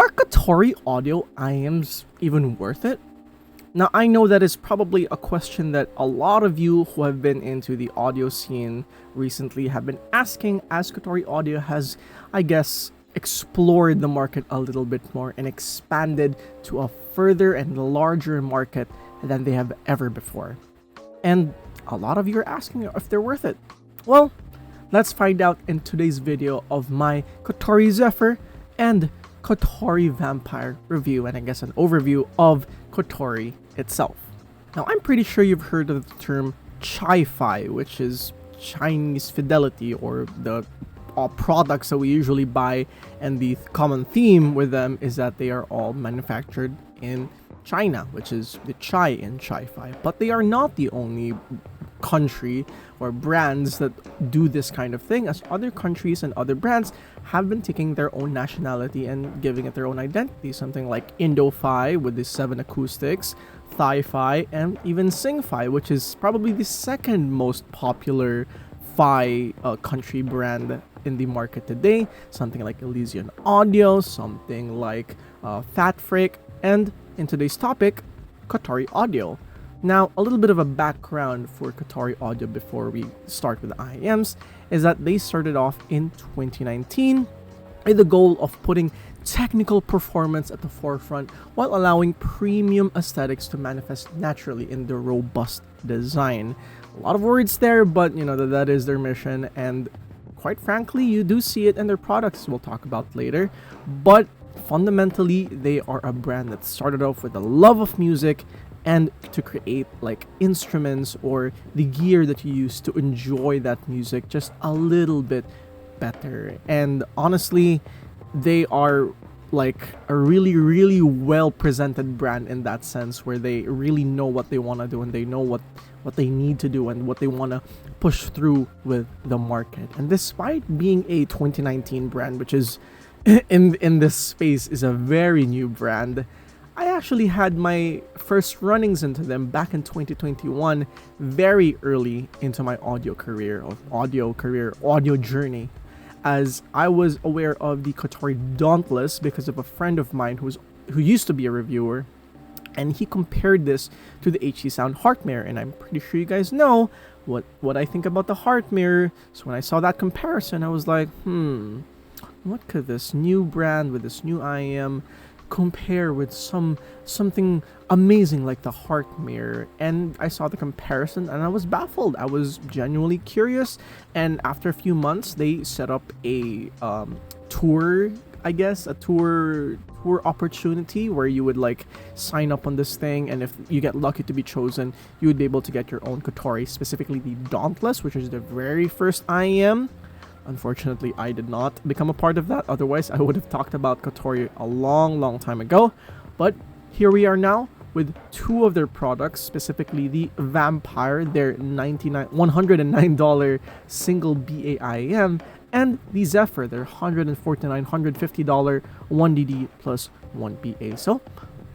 Are Kotori audio IEMS even worth it? Now, I know that is probably a question that a lot of you who have been into the audio scene recently have been asking, as Kotori audio has, I guess, explored the market a little bit more and expanded to a further and larger market than they have ever before. And a lot of you are asking if they're worth it. Well, let's find out in today's video of my Kotori Zephyr and Kotori Vampire review, and I guess an overview of Kotori itself. Now, I'm pretty sure you've heard of the term Chi-Fi, which is Chinese fidelity, or the products that we usually buy, and the common theme with them is that they are all manufactured in China, which is the Chai in Chi-Fi. But they are not the only country or brands that do this kind of thing, as other countries and other brands have been taking their own nationality and giving it their own identity. Something like Indo-Fi with the 7 acoustics, Thai-Fi, and even Sing-Fi, which is probably the second most popular Fi country brand in the market today. Something like Elysian Audio, something like Fat Frick, and in today's topic, Kotori Audio. Now, a little bit of a background for Kotori Audio before we start with the IEMS is that they started off in 2019 with the goal of putting technical performance at the forefront while allowing premium aesthetics to manifest naturally in their robust design. A lot of words there, but you know that is their mission, and quite frankly, you do see it in their products we'll talk about later. But fundamentally, they are a brand that started off with a love of music and to create like instruments or the gear that you use to enjoy that music just a little bit better. And honestly, they are like a really well presented brand in that sense, where they really know what they want to do and they know what they need to do and what they want to push through with the market. And despite being a 2019 brand, which is in this space is a very new brand, I actually had my first runnings into them back in 2021, very early into my audio journey, as I was aware of the Kotori Dauntless because of a friend of mine who used to be a reviewer, and he compared this to the HC Sound Heart Mirror, and I'm pretty sure you guys know what I think about the Heart Mirror. So when I saw that comparison, I was like, what could this new brand with this new IEM compare with something amazing like the Heart Mirror? And I saw the comparison and I was baffled. I was genuinely curious, and after a few months they set up a tour, I guess, a tour opportunity where you would like sign up on this thing, and if you get lucky to be chosen, you would be able to get your own Kotori, specifically the Dauntless, which is the very first IEM. Unfortunately, I did not become a part of that. Otherwise, I would have talked about Kotori a long time ago. But here we are now with two of their products, specifically the Vampire, their $109 single BAIM, and the Zephyr, their $149, $150 1DD plus 1BA. So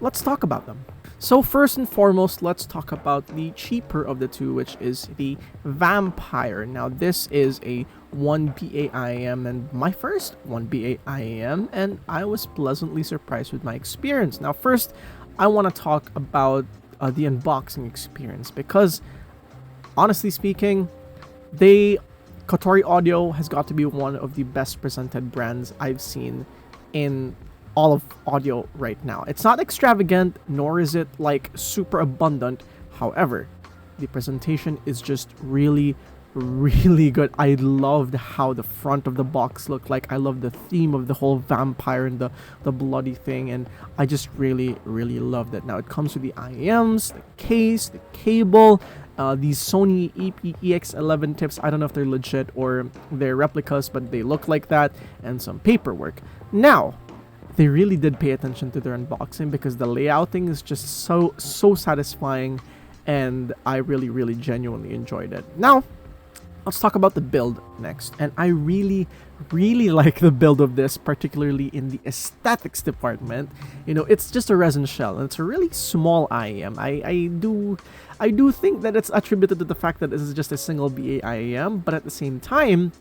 let's talk about them. So first and foremost, let's talk about the cheaper of the two, which is the Vampire. Now, this is a 1BA IEM and my first 1BA IEM, and I was pleasantly surprised with my experience. Now, first, I want to talk about the unboxing experience, because honestly speaking, Kotori Audio has got to be one of the best presented brands I've seen in all of audio right now. It's not extravagant, nor is it like super abundant. However, the presentation is just really good. I loved how the front of the box looked like. I love the theme of the whole vampire and the bloody thing, and I just really loved it. Now, it comes with the IEMs, the case, the cable, these Sony EX11 tips. I don't know if they're legit or they're replicas, but they look like that, and some paperwork. Now, they really did pay attention to their unboxing, because the layouting is just so satisfying, and I really genuinely enjoyed it. Now, let's talk about the build next. And I really like the build of this, particularly in the aesthetics department. You know, it's just a resin shell, and it's a really small IEM. I do think that it's attributed to the fact that this is just a single BA IEM, but at the same time,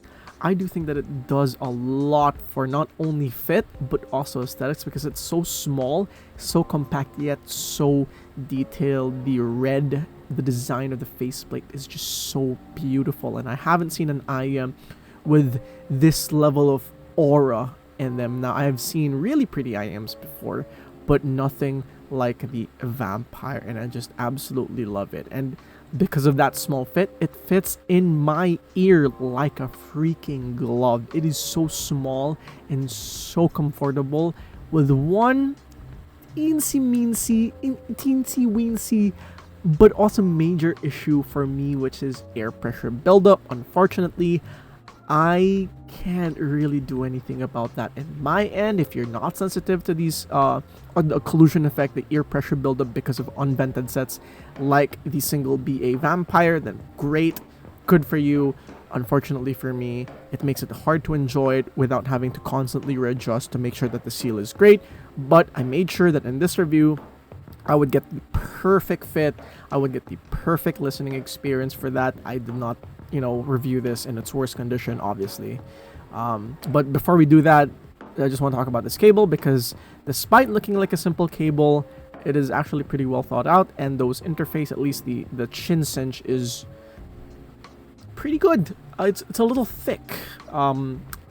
I do think that it does a lot for not only fit but also aesthetics, because it's so small, so compact, yet so detailed. The design of the faceplate is just so beautiful, and I haven't seen an IEM with this level of aura in them. Now, I have seen really pretty IEMs before, but nothing like the Vampire, and I just absolutely love it. And because of that small fit, it fits in my ear like a freaking glove. It is so small and so comfortable, with one teensy weensy but also major issue for me, which is air pressure buildup. Unfortunately, I can't really do anything about that in my end. If you're not sensitive to these the occlusion effect, the ear pressure buildup because of unvented sets like the single BA Vampire, then great, good for you. Unfortunately for me, it makes it hard to enjoy it without having to constantly readjust to make sure that the seal is great. But I made sure that in this review, I would get the perfect fit, I would get the perfect listening experience for that. I did not, review this in its worst condition, obviously. But before we do that, I just want to talk about this cable, because despite looking like a simple cable, it is actually pretty well thought out, and those interface, at least the chin cinch, is pretty good. It's a little thick.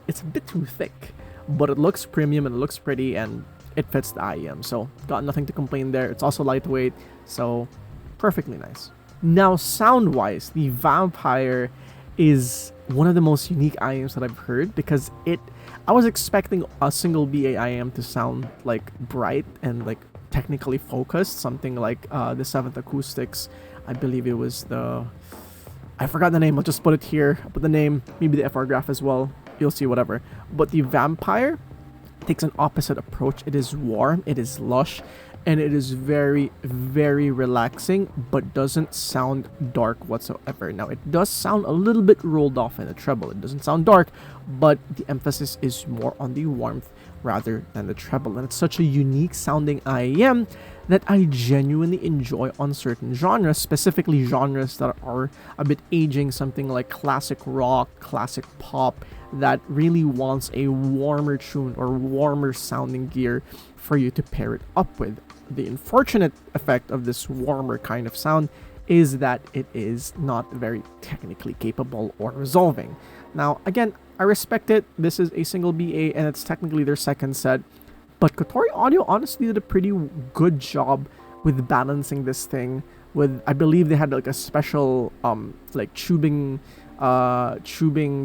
It's a bit too thick, but it looks premium and it looks pretty, and it fits the IEM, so got nothing to complain there. It's also lightweight, so perfectly nice. Now, sound-wise, the Vampire is one of the most unique IEMs that I've heard, because I was expecting a single BA IEM to sound like bright and like technically focused, something like the 7th Acoustics. I believe it was I forgot the name, I'll just put it here. I'll put the name, maybe the FR graph as well, you'll see, whatever. But the Vampire takes an opposite approach. It is warm, it is lush, and it is very, very relaxing, but doesn't sound dark whatsoever. Now, it does sound a little bit rolled off in the treble. It doesn't sound dark, but the emphasis is more on the warmth rather than the treble. And it's such a unique sounding IEM that I genuinely enjoy on certain genres, specifically genres that are a bit aging, something like classic rock, classic pop, that really wants a warmer tune or warmer sounding gear for you to pair it up with. The unfortunate effect of this warmer kind of sound is that it is not very technically capable or resolving. Now, again, I respect it. This is a single BA and it's technically their second set, but Kotori Audio honestly did a pretty good job with balancing this thing with, I believe they had like a special like tubing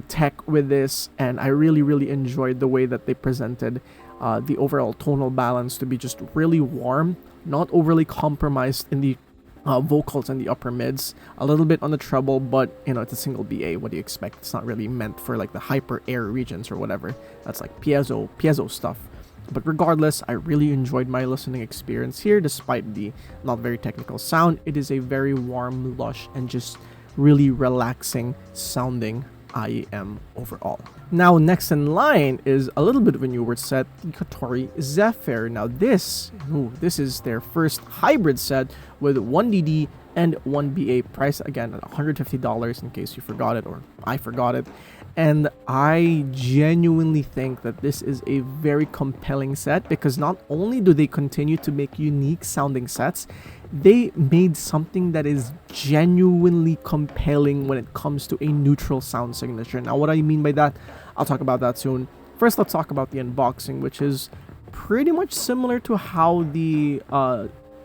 tech with this, and I really enjoyed the way that they presented the overall tonal balance to be just really warm, not overly compromised in the vocals and the upper mids, a little bit on the treble, but it's a single BA. What do you expect? It's not really meant for like the hyper air regions or whatever. That's like piezo stuff. But regardless, I really enjoyed my listening experience here, despite the not very technical sound. It is a very warm, lush, and just really relaxing sounding IEM overall. Now, next in line is a little bit of a newer set, the Kotori Zephyr. Now this is their first hybrid set with 1DD and 1BA, price again at $150 in case you forgot it or I forgot it. And I genuinely think that this is a very compelling set, because not only do they continue to make unique sounding sets, they made something that is genuinely compelling when it comes to a neutral sound signature. Now, what I mean by that, I'll talk about that soon. First, let's talk about the unboxing, which is pretty much similar to how the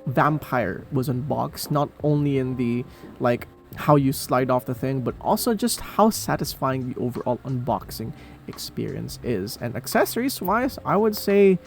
Vampire was unboxed, not only in the like how you slide off the thing, but also just how satisfying the overall unboxing experience is. And accessories wise, I would say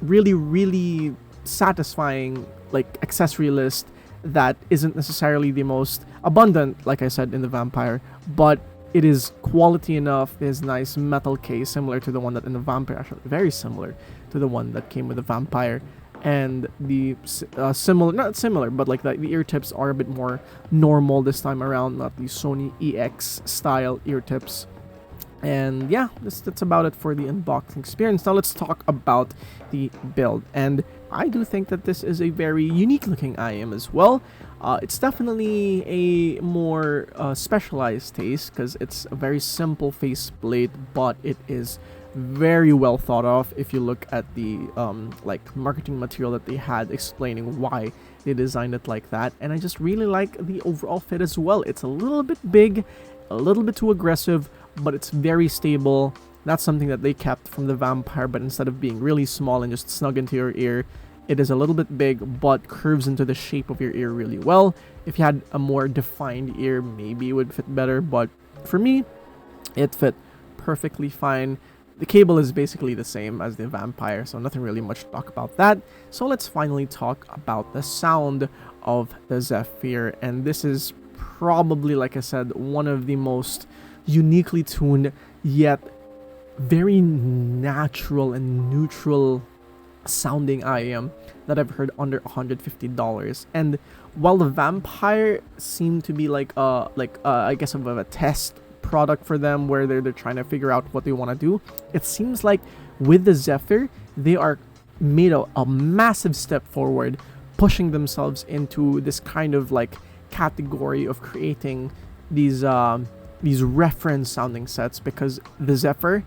really satisfying, like accessory list that isn't necessarily the most abundant, like I said, in the Vampire, but it is quality enough. There's nice metal case similar to the one that in the Vampire, actually very similar to the one that came with the Vampire. And the not similar, but like the ear tips are a bit more normal this time around, not the Sony EX style ear tips. And yeah, that's about it for the unboxing experience. Now let's talk about the build. And I do think that this is a very unique looking IEM as well. It's definitely a more specialized taste because it's a very simple faceplate, but it is very well thought of if you look at the like marketing material that they had explaining why they designed it like that. And I just really like the overall fit as well. It's a little bit big, a little bit too aggressive, but it's very stable. That's something that they kept from the Vampire, but instead of being really small and just snug into your ear, it is a little bit big but curves into the shape of your ear really well. If you had a more defined ear, maybe it would fit better, but for me, it fit perfectly fine. The cable is basically the same as the Vampire, so nothing really much to talk about that. So let's finally talk about the sound of the Zephyr, and this is probably, like I said, one of the most uniquely tuned yet very natural and neutral sounding IEM that I've heard under $150. And while the Vampire seemed to be like I guess of a test product for them where they're trying to figure out what they want to do, it seems like with the Zephyr they are made a massive step forward, pushing themselves into this kind of like category of creating these reference sounding sets, because the Zephyr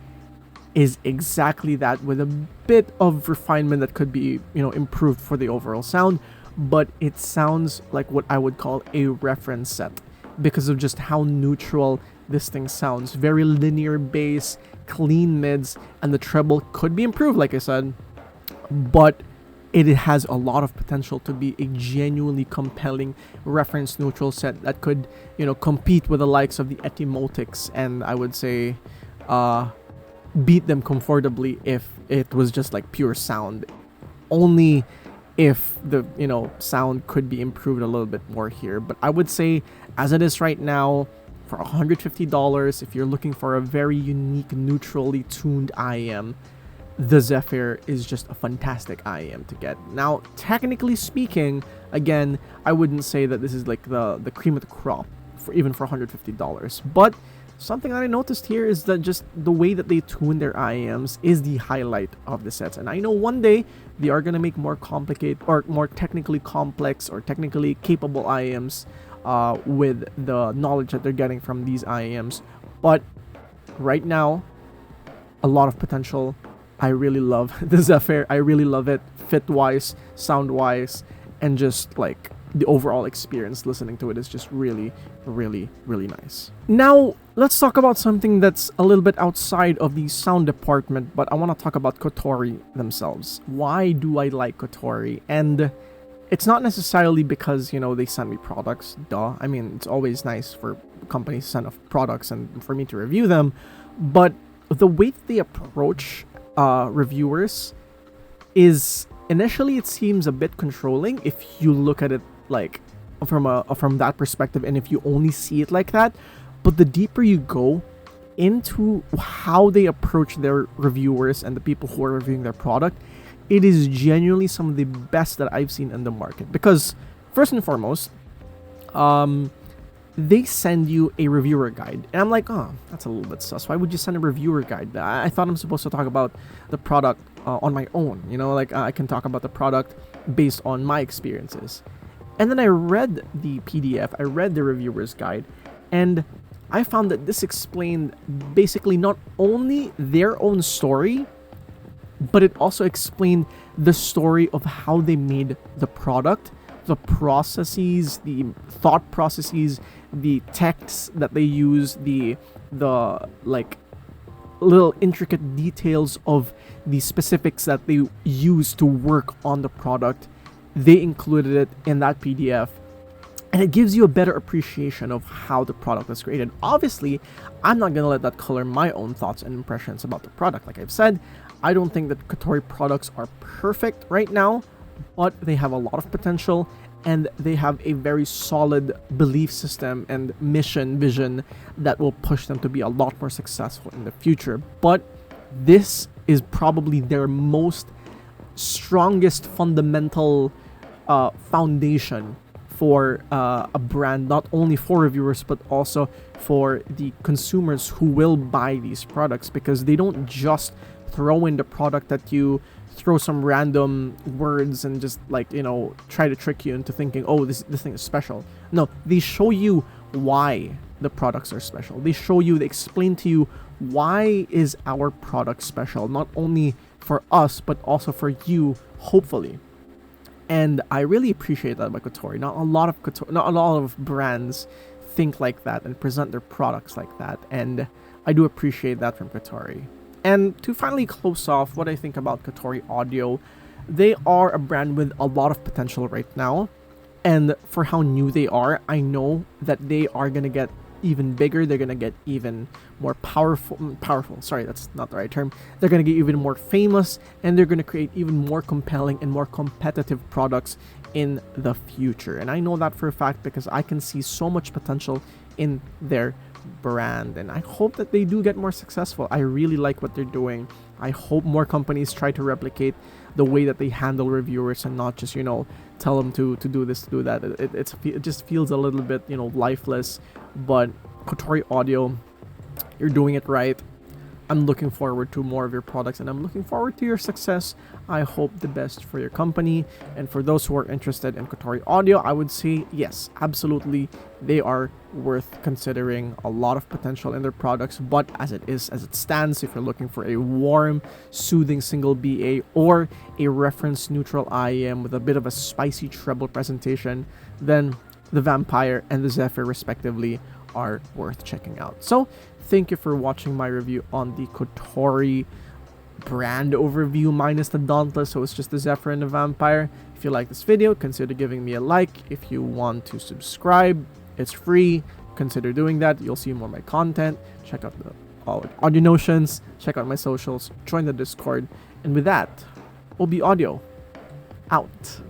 is exactly that, with a bit of refinement that could be, you know, improved for the overall sound, but it sounds like what I would call a reference set because of just how neutral this thing sounds. Very linear bass, clean mids, and the treble could be improved, like I said, but it has a lot of potential to be a genuinely compelling reference neutral set that could, you know, compete with the likes of the Etymotics, and I would say beat them comfortably if it was just like pure sound. Only if the, you know, sound could be improved a little bit more here. But I would say as it is right now, for $150, if you're looking for a very unique, neutrally tuned IEM, the Zephyr is just a fantastic IEM to get. Now, technically speaking, again, I wouldn't say that this is like the cream of the crop for even for $150, but something that I noticed here is that just the way that they tune their IEMs is the highlight of the sets. And I know one day they are going to make more complicated or more technically complex or technically capable IEMs with the knowledge that they're getting from these IEMs. But right now, a lot of potential. I really love the Zephyr. I really love it, fit-wise, sound-wise, and just like the overall experience listening to it is just really, really, really nice. Now, let's talk about something that's a little bit outside of the sound department, but I want to talk about Kotori themselves. Why do I like Kotori? And it's not necessarily because, you know, they send me products, duh. I mean, it's always nice for companies to send off products and for me to review them, but the way that they approach reviewers is, initially it seems a bit controlling if you look at it like from that perspective and if you only see it like that. But the deeper you go into how they approach their reviewers and the people who are reviewing their product, it is genuinely some of the best that I've seen in the market. Because first and foremost, they send you a reviewer guide, and I'm like, oh, that's a little bit sus. Why would you send a reviewer guide? I thought I'm supposed to talk about the product on my own, you know, like I can talk about the product based on my experiences. And then I read the PDF, I read the reviewer's guide, and I found that this explained basically not only their own story, but it also explained the story of how they made the product, the processes, the thought processes, the texts that they use, the like little intricate details of the specifics that they use to work on the product. They included it in that PDF, and it gives you a better appreciation of how the product was created. Obviously, I'm not gonna let that color my own thoughts and impressions about the product. Like I've said, I don't think that Kotori products are perfect right now, but they have a lot of potential, and they have a very solid belief system and mission vision that will push them to be a lot more successful in the future. But this is probably their most strongest fundamental foundation for a brand, not only for reviewers but also for the consumers who will buy these products, because they don't just throw in the product at you, throw some random words and just like, you know, try to trick you into thinking, oh, this thing is special. No, they show you why the products are special. They show you, they explain to you why is our product special, not only for us but also for you, hopefully. And I really appreciate that about Kotori. Not a lot of brands think like that and present their products like that, and I do appreciate that from Kotori. And to finally close off what I think about Kotori Audio, they are a brand with a lot of potential right now, and for how new they are, I know that they are gonna get even bigger. They're gonna get even more powerful. Sorry, that's not the right term. They're gonna get even more famous, and they're gonna create even more compelling and more competitive products in the future. And I know that for a fact because I can see so much potential in their brand, and I hope that they do get more successful. I really like what they're doing. I hope more companies try to replicate the way that they handle reviewers and not just, you know, tell them to do this, to do that. It just feels a little bit, you know, lifeless. But Kotori Audio, you're doing it right. I'm looking forward to more of your products, and I'm looking forward to your success. I hope the best for your company. And for those who are interested in Kotori Audio, I would say yes, absolutely, they are worth considering. A lot of potential in their products, but as it stands, if you're looking for a warm, soothing single BA or a reference neutral IEM with a bit of a spicy treble presentation, then the Vampire and the Zephyr respectively are worth checking out. So thank you for watching my review on the Kotori brand overview minus the Dauntless, so it's just the Zephyr and the Vampire. If you like this video, consider giving me a like. If you want to subscribe, it's free. Consider doing that. You'll see more of my content. Check out the audio notions, check out my socials, join the Discord, and with that, obodio out.